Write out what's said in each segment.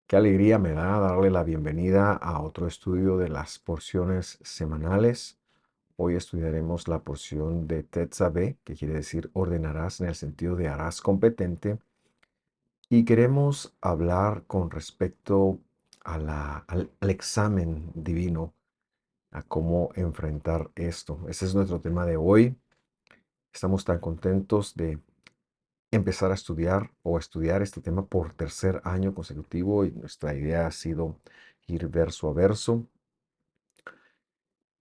Qué alegría me da darle la bienvenida a otro estudio de las porciones semanales. Hoy estudiaremos la porción de Tetzaveh, que quiere decir ordenarás en el sentido de harás competente. Y queremos hablar con respecto al examen divino, a cómo enfrentar esto. Ese es nuestro tema de hoy. Estamos tan contentos de empezar a estudiar este tema por tercer año consecutivo y nuestra idea ha sido ir verso a verso.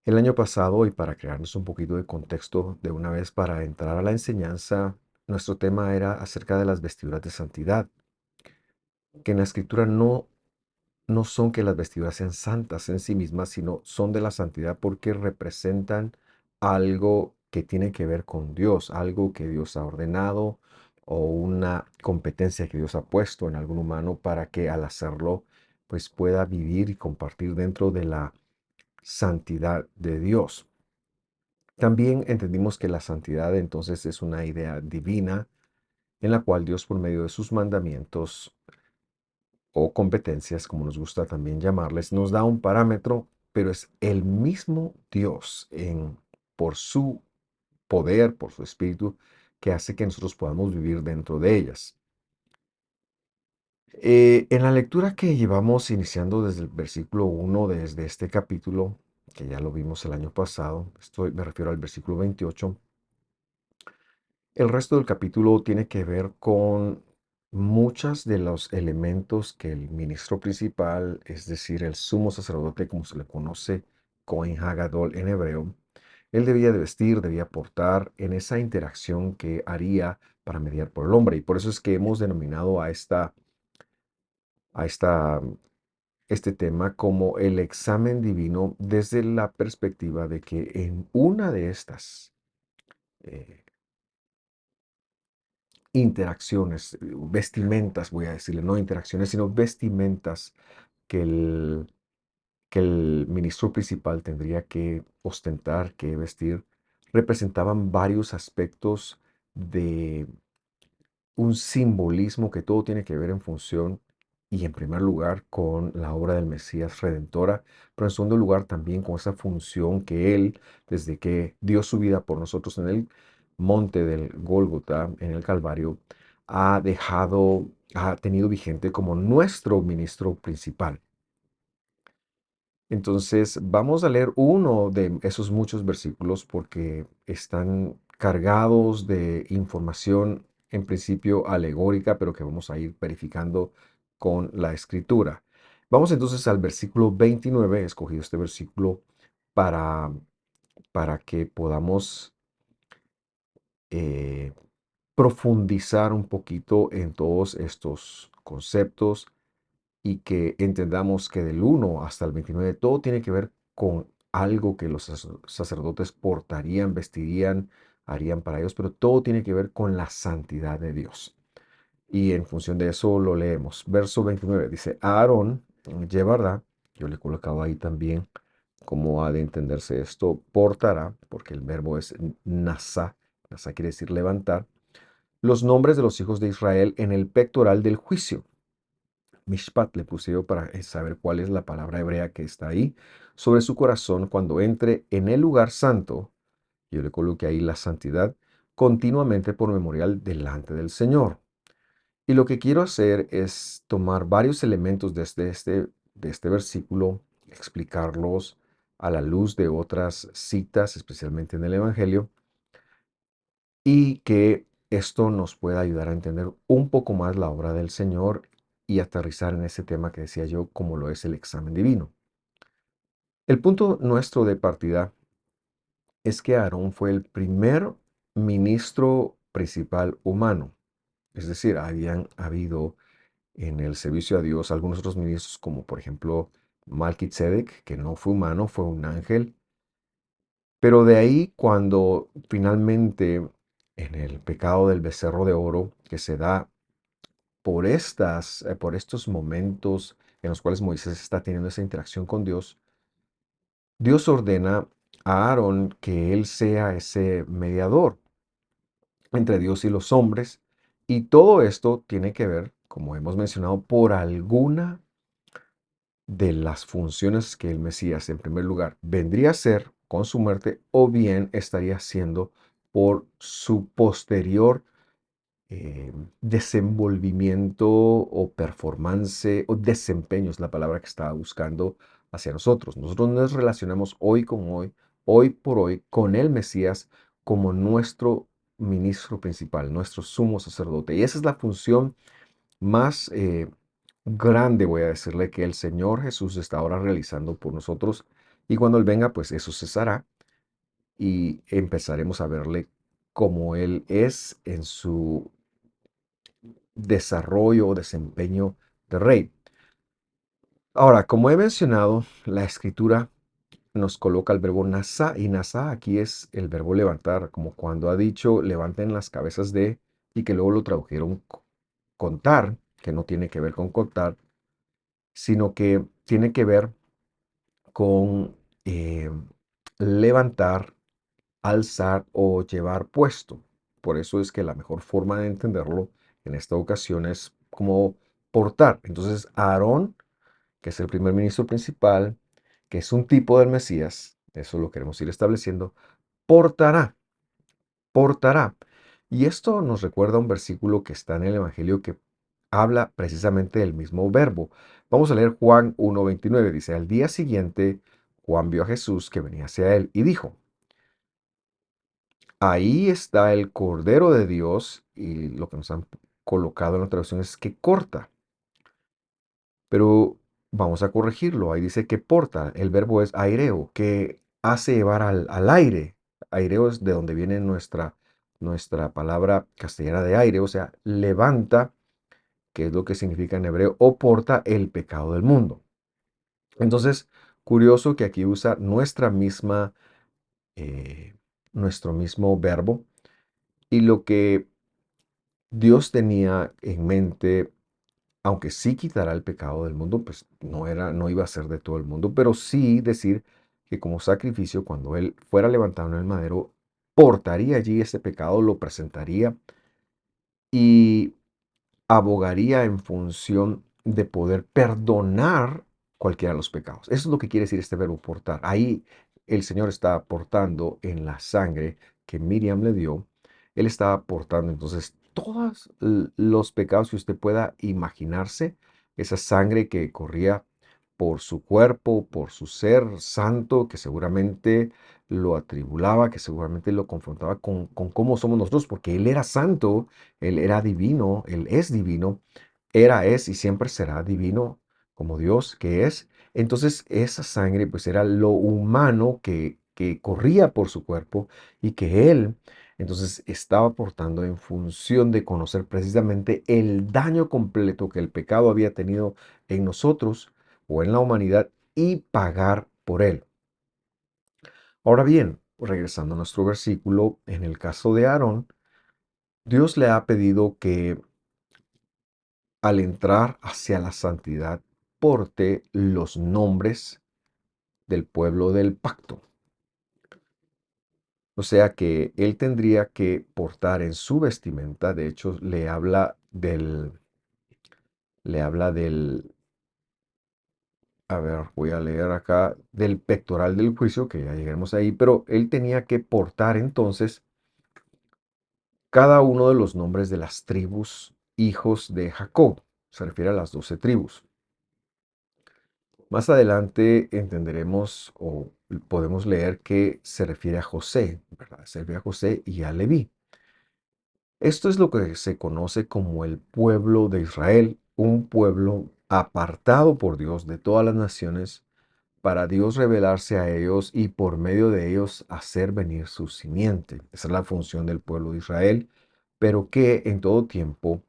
El año pasado, y para crearnos un poquito de contexto de una vez para entrar a la enseñanza, nuestro tema era acerca de las vestiduras de santidad, que en la escritura no son que las vestiduras sean santas en sí mismas, sino son de la santidad porque representan algo que tiene que ver con Dios, algo que Dios ha ordenado o una competencia que Dios ha puesto en algún humano para que al hacerlo pues pueda vivir y compartir dentro de la santidad de Dios. También entendimos que la santidad entonces es una idea divina en la cual Dios por medio de sus mandamientos o competencias, como nos gusta también llamarles, nos da un parámetro, pero es el mismo Dios por su poder, por su espíritu, que hace que nosotros podamos vivir dentro de ellas. En la lectura que llevamos iniciando desde el versículo 1, desde este capítulo, que ya lo vimos el año pasado, me refiero al versículo 28. El resto del capítulo tiene que ver con muchos de los elementos que el ministro principal, es decir, el sumo sacerdote, como se le conoce, Cohen Hagadol en hebreo, él debía de vestir, debía portar en esa interacción que haría para mediar por el hombre. Y por eso es que hemos denominado a este tema como el examen divino desde la perspectiva de que en una de estas eh, interacciones, vestimentas, voy a decirle, no interacciones, sino vestimentas que que el ministro principal tendría que ostentar, que vestir, representaban varios aspectos de un simbolismo que todo tiene que ver en función y en primer lugar con la obra del Mesías redentora, pero en segundo lugar también con esa función que él, desde que dio su vida por nosotros en el monte del Gólgota, en el Calvario, ha tenido vigente como nuestro ministro principal. Entonces, vamos a leer uno de esos muchos versículos porque están cargados de información, en principio alegórica, pero que vamos a ir verificando con la escritura. Vamos entonces al versículo 29. He escogido este versículo para, para que podamos eh, profundizar un poquito en todos estos conceptos y que entendamos que del 1 hasta el 29 todo tiene que ver con algo que los sacerdotes portarían, vestirían, harían para ellos, pero todo tiene que ver con la santidad de Dios. Y en función de eso lo leemos. Verso 29 dice, Aarón llevará, yo le he colocado ahí también cómo ha de entenderse esto, portará, porque el verbo es nasa, nasa quiere decir levantar, los nombres de los hijos de Israel en el pectoral del juicio. Mishpat le puse yo para saber cuál es la palabra hebrea que está ahí, sobre su corazón cuando entre en el lugar santo, yo le coloqué ahí la santidad, continuamente por memorial delante del Señor. Y lo que quiero hacer es tomar varios elementos de este versículo, explicarlos a la luz de otras citas, especialmente en el Evangelio, y que esto nos pueda ayudar a entender un poco más la obra del Señor y aterrizar en ese tema que decía yo, como lo es el examen divino. El punto nuestro de partida es que Aarón fue el primer ministro principal humano. Es decir, habían habido en el servicio a Dios algunos otros ministros, como por ejemplo Malquisedec, que no fue humano, fue un ángel. Pero de ahí, cuando finalmente en el pecado del becerro de oro, que se da por estos momentos en los cuales Moisés está teniendo esa interacción con Dios, Dios ordena a Aarón que él sea ese mediador entre Dios y los hombres. Y todo esto tiene que ver, como hemos mencionado, por alguna de las funciones que el Mesías, en primer lugar, vendría a ser con su muerte, o bien estaría haciendo por su posterior desenvolvimiento o performance o desempeño, es la palabra que estaba buscando, hacia nosotros. Nosotros nos relacionamos hoy por hoy, con el Mesías como nuestro ministro principal, nuestro sumo sacerdote. Y esa es la función más grande, voy a decirle, que el Señor Jesús está ahora realizando por nosotros. Y cuando Él venga, pues eso cesará y empezaremos a verle como Él es en su desarrollo o desempeño de rey. Ahora, como he mencionado, la escritura nos coloca el verbo nasa, y nasa aquí es el verbo levantar, como cuando ha dicho levanten las cabezas de, y que luego lo tradujeron contar, que no tiene que ver con contar, sino que tiene que ver con eh, levantar, alzar o llevar puesto. Por eso es que la mejor forma de entenderlo en esta ocasión es como portar. Entonces, Aarón, que es el primer ministro principal, que es un tipo del Mesías, eso lo queremos ir estableciendo, portará, portará. Y esto nos recuerda un versículo que está en el Evangelio que habla precisamente del mismo verbo. Vamos a leer Juan 1:29. Dice, al día siguiente, Juan vio a Jesús que venía hacia él y dijo, ahí está el Cordero de Dios, y lo que nos han colocado en la traducción es que corta, pero vamos a corregirlo. Ahí dice que porta, el verbo es aireo, que hace llevar al aire. Aireo es de donde viene nuestra palabra castellana de aire, o sea, levanta, que es lo que significa en hebreo, o porta el pecado del mundo. Entonces, curioso que aquí usa eh, nuestro mismo verbo, y lo que Dios tenía en mente, aunque sí quitará el pecado del mundo, pues no iba a ser de todo el mundo, pero sí decir que como sacrificio, cuando Él fuera levantado en el madero, portaría allí ese pecado, lo presentaría y abogaría en función de poder perdonar cualquiera de los pecados. Eso es lo que quiere decir este verbo portar. Ahí el Señor está aportando en la sangre que Miriam le dio. Él está aportando entonces todos los pecados que usted pueda imaginarse, esa sangre que corría por su cuerpo, por su ser santo, que seguramente lo atribulaba, que seguramente lo confrontaba con cómo somos nosotros, porque Él era santo, Él era divino, Él es divino, era, es y siempre será divino como Dios que es. Entonces esa sangre pues era lo humano que corría por su cuerpo y que Él entonces estaba aportando en función de conocer precisamente el daño completo que el pecado había tenido en nosotros o en la humanidad y pagar por él. Ahora bien, regresando a nuestro versículo, en el caso de Aarón, Dios le ha pedido que al entrar hacia la santidad porte los nombres del pueblo del pacto. O sea que él tendría que portar en su vestimenta, de hecho le habla del, a ver, voy a leer acá, del pectoral del juicio, que ya lleguemos ahí, pero él tenía que portar entonces cada uno de los nombres de las tribus hijos de Jacob. Se refiere a las 12 tribus. Más adelante entenderemos o podemos leer que se refiere a José, ¿verdad? Se refiere a José y a Leví. Esto es lo que se conoce como el pueblo de Israel, un pueblo apartado por Dios de todas las naciones, para Dios revelarse a ellos y por medio de ellos hacer venir su simiente. Esa es la función del pueblo de Israel, pero que en todo tiempo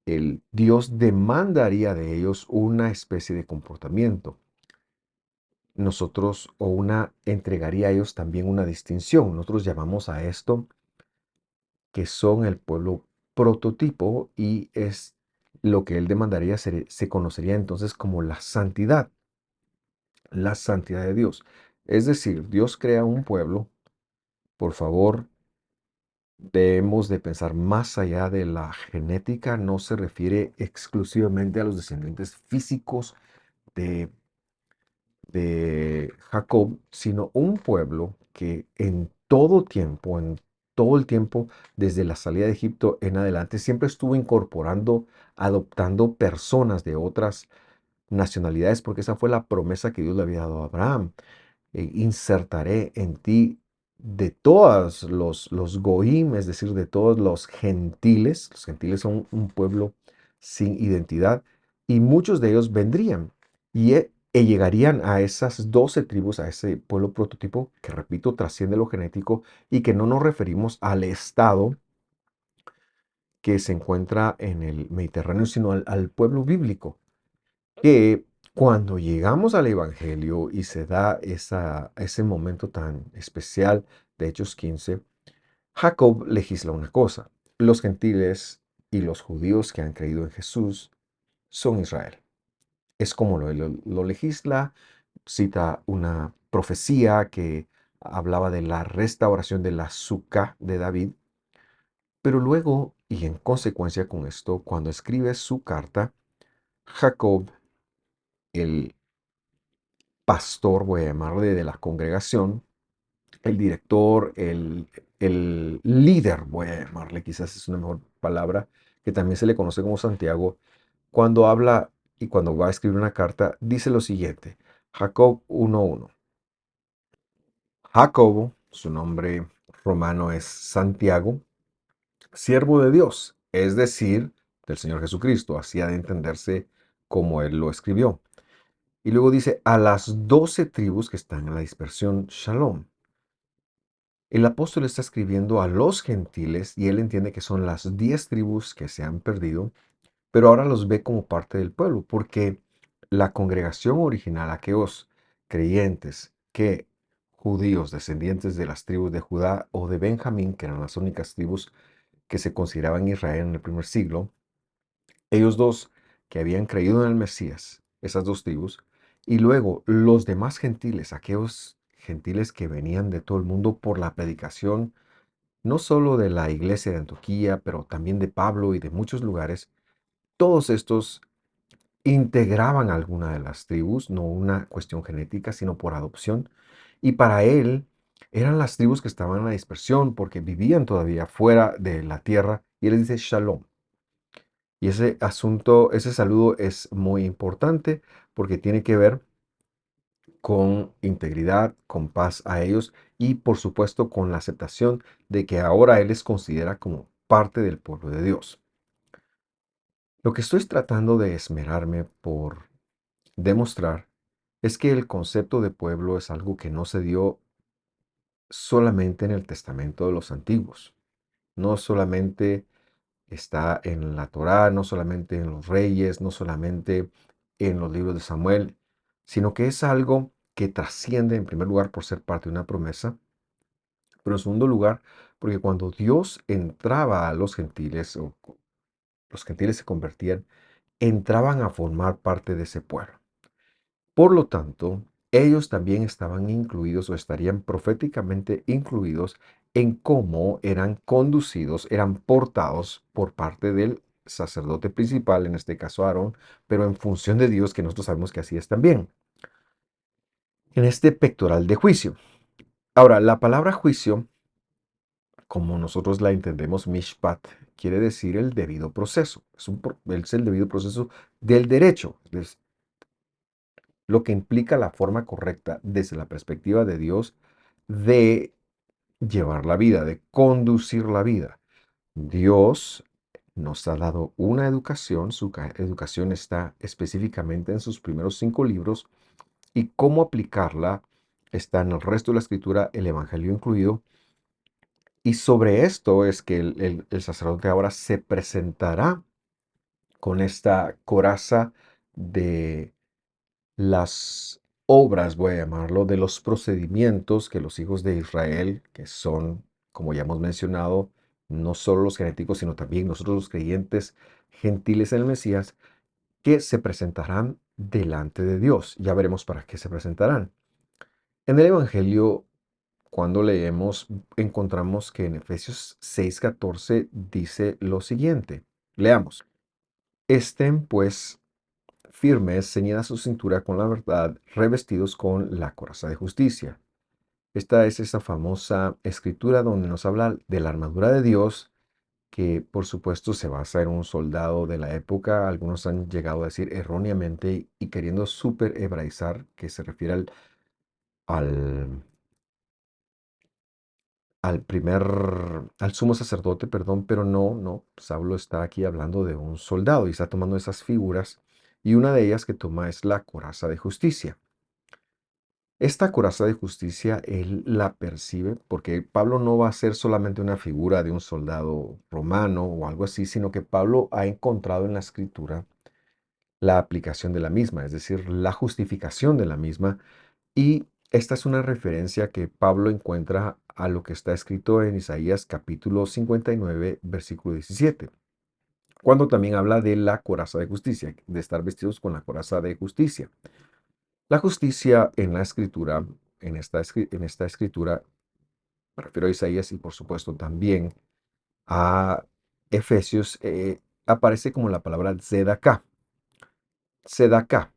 el Dios demandaría de ellos una especie de comportamiento. Nosotros o entregaría a ellos también una distinción. Nosotros llamamos a esto que son el pueblo prototipo, y es lo que él demandaría se conocería entonces como la santidad de Dios. Es decir, Dios crea un pueblo, por favor, debemos de pensar más allá de la genética, no se refiere exclusivamente a los descendientes físicos de Jacob, sino un pueblo que en todo tiempo, en todo el tiempo, desde la salida de Egipto en adelante, siempre estuvo incorporando, adoptando personas de otras nacionalidades, porque esa fue la promesa que Dios le había dado a Abraham. Insertaré en ti de todos los goim, es decir, de todos los gentiles. Los gentiles son un pueblo sin identidad y muchos de ellos vendrían y llegarían a esas 12 tribus, a ese pueblo prototipo que, repito, trasciende lo genético y que no nos referimos al estado que se encuentra en el Mediterráneo, sino al pueblo bíblico que cuando llegamos al Evangelio y se da ese momento tan especial de Hechos 15, Jacob legisla una cosa. Los gentiles y los judíos que han creído en Jesús son Israel. Es como lo legisla, cita una profecía que hablaba de la restauración de la Suca de David, pero luego, y en consecuencia con esto, cuando escribe su carta, Jacob, el pastor, voy a llamarle, de la congregación, el director, el líder, voy a llamarle, quizás es una mejor palabra, que también se le conoce como Santiago, cuando habla y cuando va a escribir una carta, dice lo siguiente, Jacob 1:1. Jacobo, su nombre romano es Santiago, siervo de Dios, es decir, del Señor Jesucristo, así ha de entenderse como él lo escribió. Y luego dice, a las 12 tribus que están en la dispersión, Shalom. El apóstol está escribiendo a los gentiles y él entiende que son las 10 tribus que se han perdido, pero ahora los ve como parte del pueblo, porque la congregación original, aquellos creyentes que judíos descendientes de las tribus de Judá o de Benjamín, que eran las únicas tribus que se consideraban Israel en el primer siglo, ellos dos que habían creído en el Mesías, esas dos tribus, y luego los demás gentiles, aquellos gentiles que venían de todo el mundo por la predicación, no solo de la iglesia de Antioquía, pero también de Pablo y de muchos lugares, todos estos integraban alguna de las tribus, no una cuestión genética, sino por adopción, y para él eran las tribus que estaban en la dispersión porque vivían todavía fuera de la tierra, y él les dice Shalom. Y ese asunto, ese saludo es muy importante porque tiene que ver con integridad, con paz a ellos y por supuesto con la aceptación de que ahora Él les considera como parte del pueblo de Dios. Lo que estoy tratando de esmerarme por demostrar es que el concepto de pueblo es algo que no se dio solamente en el Testamento de los antiguos, no solamente está en la Torá, no solamente en los reyes, no solamente en los libros de Samuel, sino que es algo que trasciende en primer lugar por ser parte de una promesa, pero en segundo lugar porque cuando Dios entraba a los gentiles, o los gentiles se convertían, entraban a formar parte de ese pueblo. Por lo tanto, ellos también estaban incluidos o estarían proféticamente incluidos en cómo eran conducidos, eran portados por parte del sacerdote principal, en este caso Aarón, pero en función de Dios, que nosotros sabemos que así es también, en este pectoral de juicio. Ahora, la palabra juicio, como nosotros la entendemos, mishpat, quiere decir el debido proceso. Es el debido proceso del derecho. Lo que implica la forma correcta desde la perspectiva de Dios de llevar la vida, de conducir la vida. Dios nos ha dado una educación, su educación está específicamente en sus primeros 5 libros y cómo aplicarla está en el resto de la escritura, el Evangelio incluido. Y sobre esto es que el sacerdote ahora se presentará con esta coraza de las obras, voy a llamarlo, de los procedimientos que los hijos de Israel, que son, como ya hemos mencionado, no solo los genéticos, sino también nosotros los creyentes gentiles en el Mesías, que se presentarán delante de Dios. Ya veremos para qué se presentarán. En el Evangelio, cuando leemos, encontramos que en Efesios 6:14 dice lo siguiente. Leamos. Estén pues firmes, ceñida su cintura con la verdad, revestidos con la coraza de justicia. Esta es esa famosa escritura donde nos habla de la armadura de Dios, que por supuesto se basa en un soldado de la época. Algunos han llegado a decir erróneamente y queriendo super hebraizar, que se refiere al, al sumo sacerdote, perdón, pero no, Saulo está aquí hablando de un soldado y está tomando esas figuras, y una de ellas que toma es la coraza de justicia. Esta coraza de justicia él la percibe porque Pablo no va a ser solamente una figura de un soldado romano o algo así, sino que Pablo ha encontrado en la escritura la aplicación de la misma, es decir, la justificación de la misma. Y esta es una referencia que Pablo encuentra a lo que está escrito en Isaías capítulo 59, versículo 17, cuando también habla de la coraza de justicia, de estar vestidos con la coraza de justicia. La justicia en la escritura, en esta escritura, me refiero a Isaías y por supuesto también a Efesios, aparece como la palabra tzedakah. Tzedakah,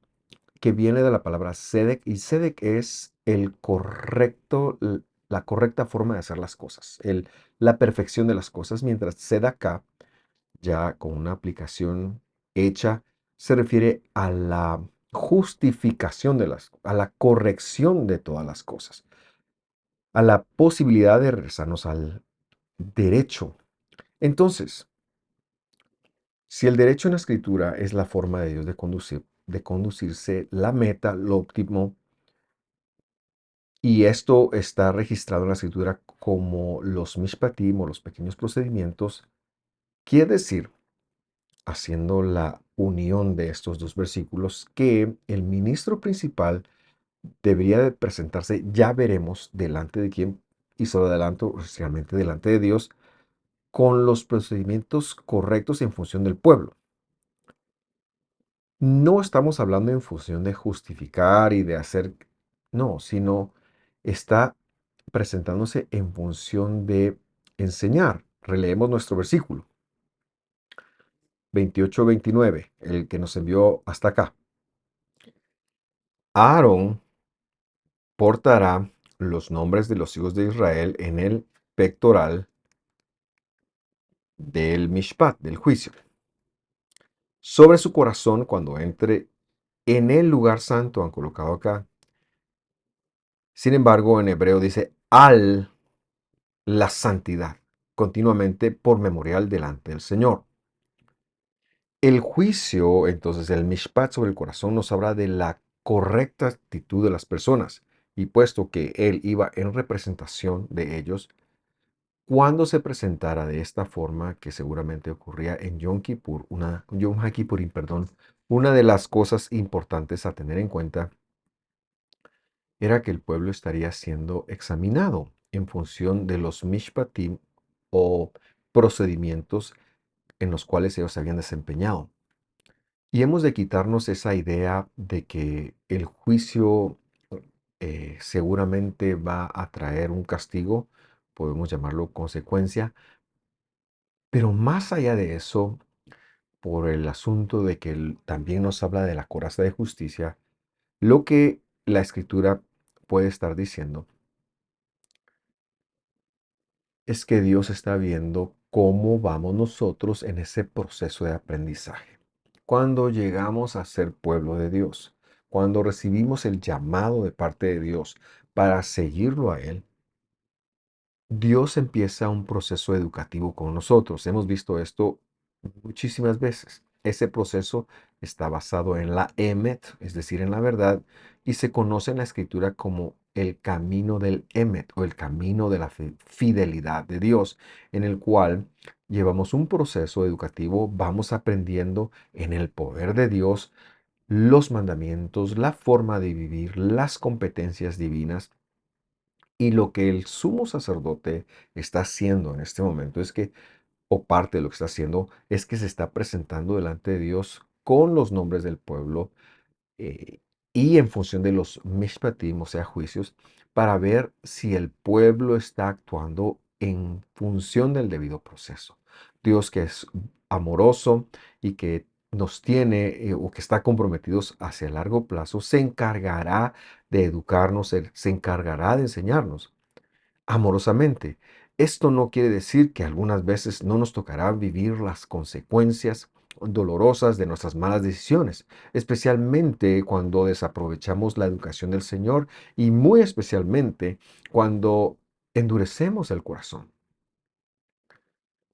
que viene de la palabra Sedek, y Sedek es el correcto, la correcta forma de hacer las cosas, la perfección de las cosas, mientras Tzedakah, ya con una aplicación hecha, se refiere a la justificación a la corrección de todas las cosas, a la posibilidad de regresarnos al derecho. Entonces, si el derecho en la escritura es la forma de Dios de conducirse, la meta, lo óptimo, y esto está registrado en la escritura como los mishpatim o los pequeños procedimientos, quiere decir, haciendo la unión de estos dos versículos, que el ministro principal debería de presentarse, ya veremos, delante de quién, y sobre adelanto, realmente delante de Dios, con los procedimientos correctos en función del pueblo. No estamos hablando en función de justificar y de hacer, no, sino está presentándose en función de enseñar. Releemos nuestro versículo 28-29, el que nos envió hasta acá. Aarón portará los nombres de los hijos de Israel en el pectoral del mishpat, del juicio, sobre su corazón cuando entre en el lugar santo. Han colocado acá. Sin embargo, en hebreo dice al la santidad, continuamente por memorial delante del Señor. El juicio, entonces, el mishpat sobre el corazón nos habla de la correcta actitud de las personas, y puesto que él iba en representación de ellos, cuando se presentara de esta forma, que seguramente ocurría en Yom HaKippurim, perdón, una de las cosas importantes a tener en cuenta era que el pueblo estaría siendo examinado en función de los mishpatim o procedimientos en los cuales ellos se habían desempeñado. Y hemos de quitarnos esa idea de que el juicio seguramente va a traer un castigo, podemos llamarlo consecuencia, pero más allá de eso, por el asunto de que también nos habla de la coraza de justicia, lo que la escritura puede estar diciendo es que Dios está viendo cómo vamos nosotros en ese proceso de aprendizaje. Cuando llegamos a ser pueblo de Dios, cuando recibimos el llamado de parte de Dios para seguirlo a Él, Dios empieza un proceso educativo con nosotros. Hemos visto esto muchísimas veces. Ese proceso está basado en la Emet, es decir, en la verdad, y se conoce en la escritura como el camino del Emet o el camino de la fidelidad de Dios, en el cual llevamos un proceso educativo, vamos aprendiendo en el poder de Dios los mandamientos, la forma de vivir, las competencias divinas. Y lo que el sumo sacerdote está haciendo en este momento es que, o parte de lo que está haciendo, es que se está presentando delante de Dios con los nombres del pueblo, eh, y en función de los mishpatim, o sea, juicios, para ver si el pueblo está actuando en función del debido proceso. Dios, que es amoroso y que nos tiene o que está comprometidos hacia largo plazo, se encargará de educarnos, se encargará de enseñarnos amorosamente. Esto no quiere decir que algunas veces no nos tocará vivir las consecuencias dolorosas de nuestras malas decisiones, especialmente cuando desaprovechamos la educación del Señor y muy especialmente cuando endurecemos el corazón.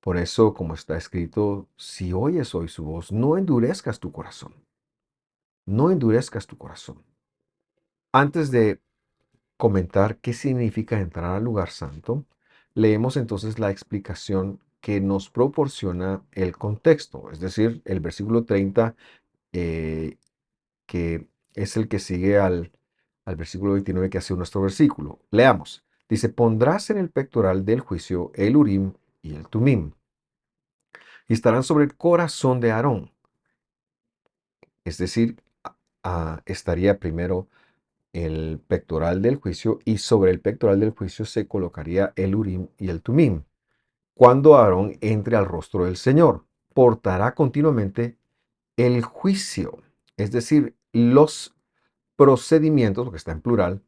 Por eso, como está escrito, si oyes hoy su voz, no endurezcas tu corazón, no endurezcas tu corazón. Antes de comentar qué significa entrar al lugar santo, leemos entonces la explicación que nos proporciona el contexto, es decir, el versículo 30, eh, que es el que sigue al versículo 29 que hace nuestro versículo. Leamos. Dice, pondrás en el pectoral del juicio el Urim y el Tumim, y estarán sobre el corazón de Aarón. Es decir, estaría primero el pectoral del juicio y sobre el pectoral del juicio se colocaría el Urim y el Tumim. Cuando Aarón entre al rostro del Señor, portará continuamente el juicio, es decir, los procedimientos, porque está en plural,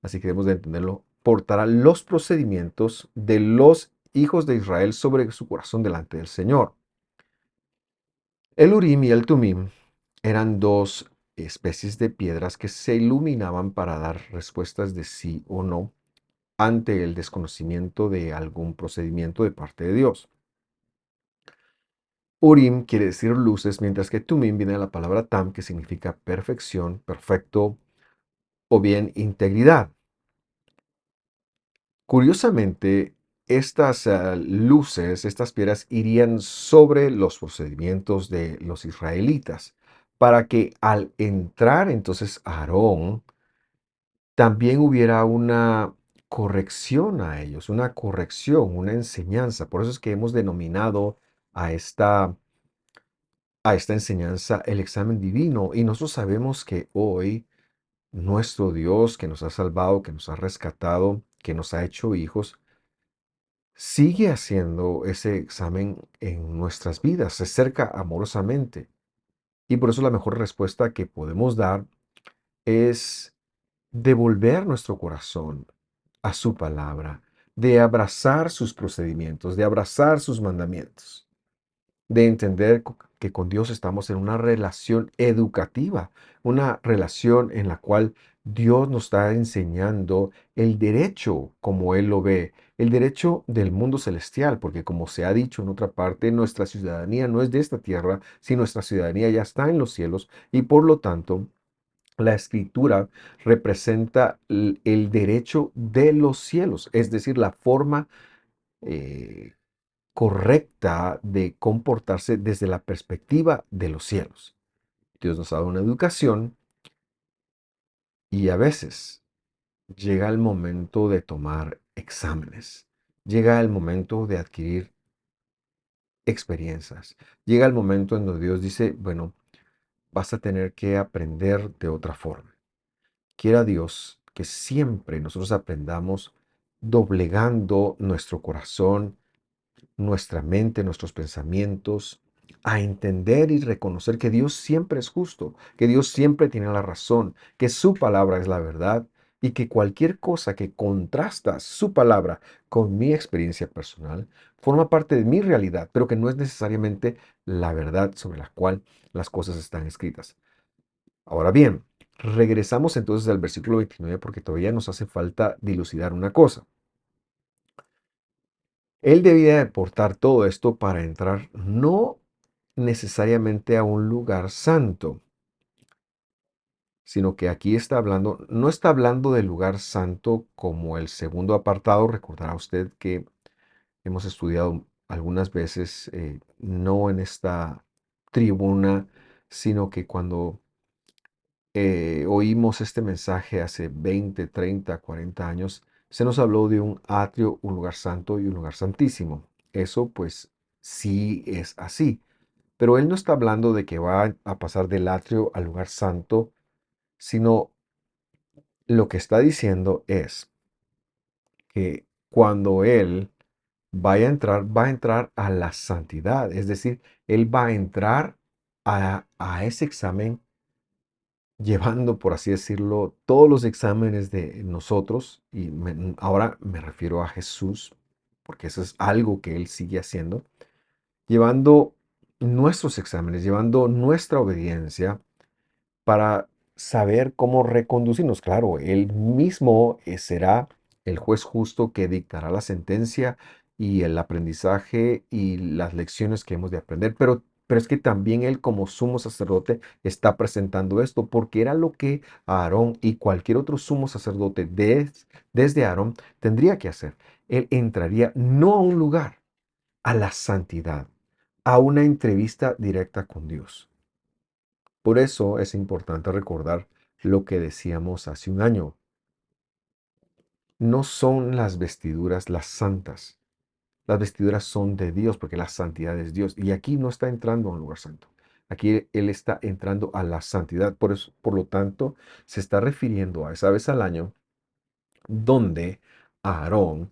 así que debemos de entenderlo, portará los procedimientos de los hijos de Israel sobre su corazón delante del Señor. El Urim y el Tumim eran dos especies de piedras que se iluminaban para dar respuestas de sí o no ante el desconocimiento de algún procedimiento de parte de Dios. Urim quiere decir luces, mientras que Tumim viene de la palabra Tam, que significa perfección, perfecto o bien integridad. Curiosamente, estas luces, estas piedras irían sobre los procedimientos de los israelitas, para que al entrar entonces Aarón, también hubiera una corrección a ellos, una corrección, una enseñanza. Por eso es que hemos denominado a esta enseñanza el examen divino. Y nosotros sabemos que hoy nuestro Dios que nos ha salvado, que nos ha rescatado, que nos ha hecho hijos, sigue haciendo ese examen en nuestras vidas, se acerca amorosamente. Y por eso la mejor respuesta que podemos dar es devolver nuestro corazón a su palabra, de abrazar sus procedimientos, de abrazar sus mandamientos, de entender que con Dios estamos en una relación educativa, una relación en la cual Dios nos está enseñando el derecho como Él lo ve, el derecho del mundo celestial, porque como se ha dicho en otra parte, nuestra ciudadanía no es de esta tierra, sino nuestra ciudadanía ya está en los cielos y por lo tanto la escritura representa el derecho de los cielos, es decir, la forma eh, correcta de comportarse desde la perspectiva de los cielos. Dios nos ha dado una educación y a veces llega el momento de tomar exámenes, llega el momento de adquirir experiencias, llega el momento en donde Dios dice, bueno, vas a tener que aprender de otra forma. Quiera Dios que siempre nosotros aprendamos doblegando nuestro corazón, nuestra mente, nuestros pensamientos, a entender y reconocer que Dios siempre es justo, que Dios siempre tiene la razón, que su palabra es la verdad y que cualquier cosa que contrasta su palabra con mi experiencia personal forma parte de mi realidad, pero que no es necesariamente la verdad sobre la cual las cosas están escritas. Ahora bien, regresamos entonces al versículo 29 porque todavía nos hace falta dilucidar una cosa. Él debía de portar todo esto para entrar no necesariamente a un lugar santo, sino que aquí está hablando, no está hablando del lugar santo como el segundo apartado. Recordará usted que hemos estudiado algunas veces, no en esta tribuna, sino que cuando oímos este mensaje hace 20, 30, 40 años, se nos habló de un atrio, un lugar santo y un lugar santísimo. Eso pues sí es así. Pero él no está hablando de que va a pasar del atrio al lugar santo, sino lo que está diciendo es que cuando él va a entrar a la santidad. Es decir, él va a entrar a ese examen, llevando, por así decirlo, todos los exámenes de nosotros, y ahora me refiero a Jesús, porque eso es algo que Él sigue haciendo, llevando nuestros exámenes, llevando nuestra obediencia para saber cómo reconducirnos. Claro, Él mismo será el juez justo que dictará la sentencia y el aprendizaje y las lecciones que hemos de aprender, pero es que también Él como sumo sacerdote está presentando esto, porque era lo que Aarón y cualquier otro sumo sacerdote desde Aarón tendría que hacer. Él entraría no a un lugar, a la santidad, a una entrevista directa con Dios. Por eso es importante recordar lo que decíamos hace un año. No son las vestiduras las santas. Las vestiduras son de Dios porque la santidad es Dios. Y aquí no está entrando a un lugar santo. Aquí Él está entrando a la santidad. Por eso, por lo tanto, se está refiriendo a esa vez al año donde Aarón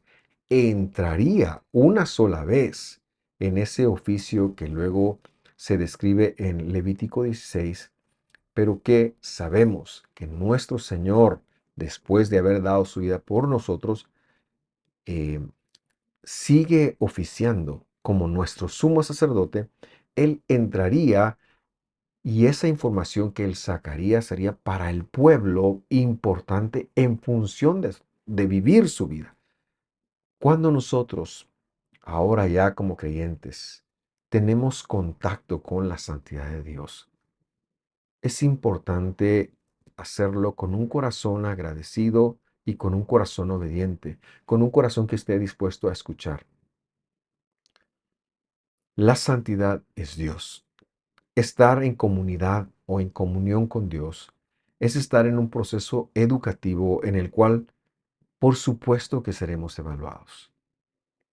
entraría una sola vez en ese oficio que luego se describe en Levítico 16, pero que sabemos que nuestro Señor, después de haber dado su vida por nosotros, eh, sigue oficiando como nuestro sumo sacerdote. Él entraría y esa información que él sacaría sería para el pueblo importante en función de vivir su vida. Cuando nosotros, ahora ya como creyentes, tenemos contacto con la santidad de Dios, es importante hacerlo con un corazón agradecido y con un corazón obediente, con un corazón que esté dispuesto a escuchar. La santidad es Dios. Estar en comunidad o en comunión con Dios es estar en un proceso educativo en el cual, por supuesto que seremos evaluados.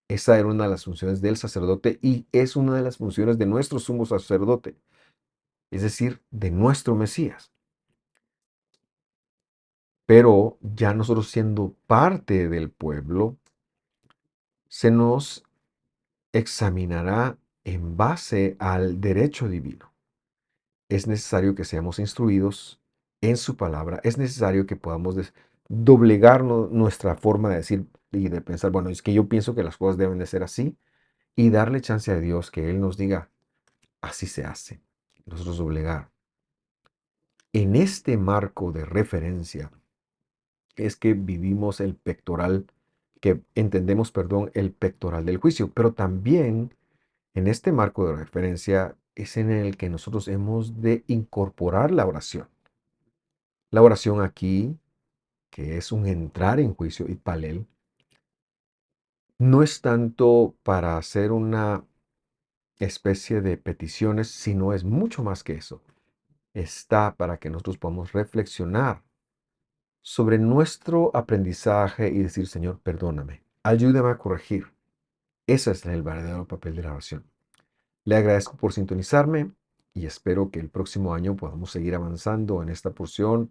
Esa era una de las funciones del sacerdote y es una de las funciones de nuestro sumo sacerdote, es decir, de nuestro Mesías. Pero ya nosotros siendo parte del pueblo, se nos examinará en base al derecho divino. Es necesario que seamos instruidos en su palabra. Es necesario que podamos doblegar nuestra forma de decir y de pensar, bueno, es que yo pienso que las cosas deben de ser así y darle chance a Dios que Él nos diga, así se hace. Nosotros doblegar. En este marco de referencia es que vivimos el pectoral, que entendemos, perdón, el pectoral del juicio, pero también en este marco de referencia es en el que nosotros hemos de incorporar la oración. La oración aquí, que es un entrar en juicio y palel, no es tanto para hacer una especie de peticiones, sino es mucho más que eso. Está para que nosotros podamos reflexionar sobre nuestro aprendizaje y decir, Señor, perdóname, ayúdame a corregir. Ese es el verdadero papel de la oración. Le agradezco por sintonizarme y espero que el próximo año podamos seguir avanzando en esta porción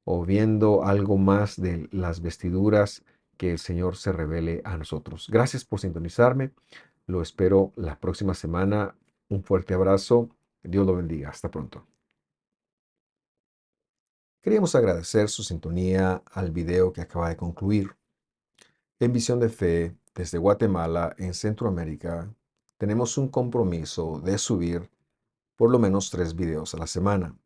o viendo algo más de las vestiduras que el Señor se revele a nosotros. Gracias por sintonizarme. Lo espero la próxima semana. Un fuerte abrazo. Dios lo bendiga. Hasta pronto. Queríamos agradecer su sintonía al video que acaba de concluir. En Visión de Fe, desde Guatemala, en Centroamérica, tenemos un compromiso de subir por lo menos 3 videos a la semana.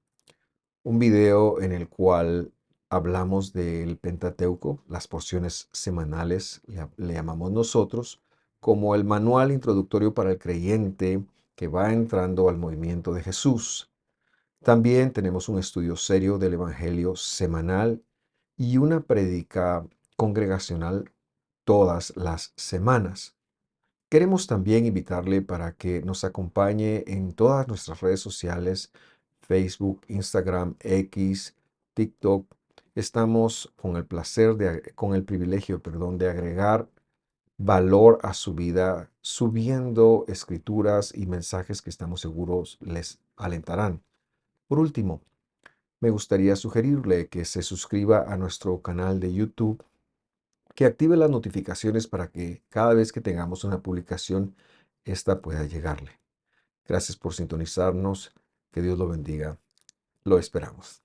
Un video en el cual hablamos del Pentateuco, las porciones semanales, le llamamos nosotros, como el manual introductorio para el creyente que va entrando al movimiento de Jesús. También tenemos un estudio serio del Evangelio semanal y una prédica congregacional todas las semanas. Queremos también invitarle para que nos acompañe en todas nuestras redes sociales, Facebook, Instagram, X, TikTok. Estamos con el placer con el privilegio, perdón, de agregar valor a su vida, subiendo escrituras y mensajes que estamos seguros les alentarán. Por último, me gustaría sugerirle que se suscriba a nuestro canal de YouTube, que active las notificaciones para que cada vez que tengamos una publicación, esta pueda llegarle. Gracias por sintonizarnos. Que Dios lo bendiga. Lo esperamos.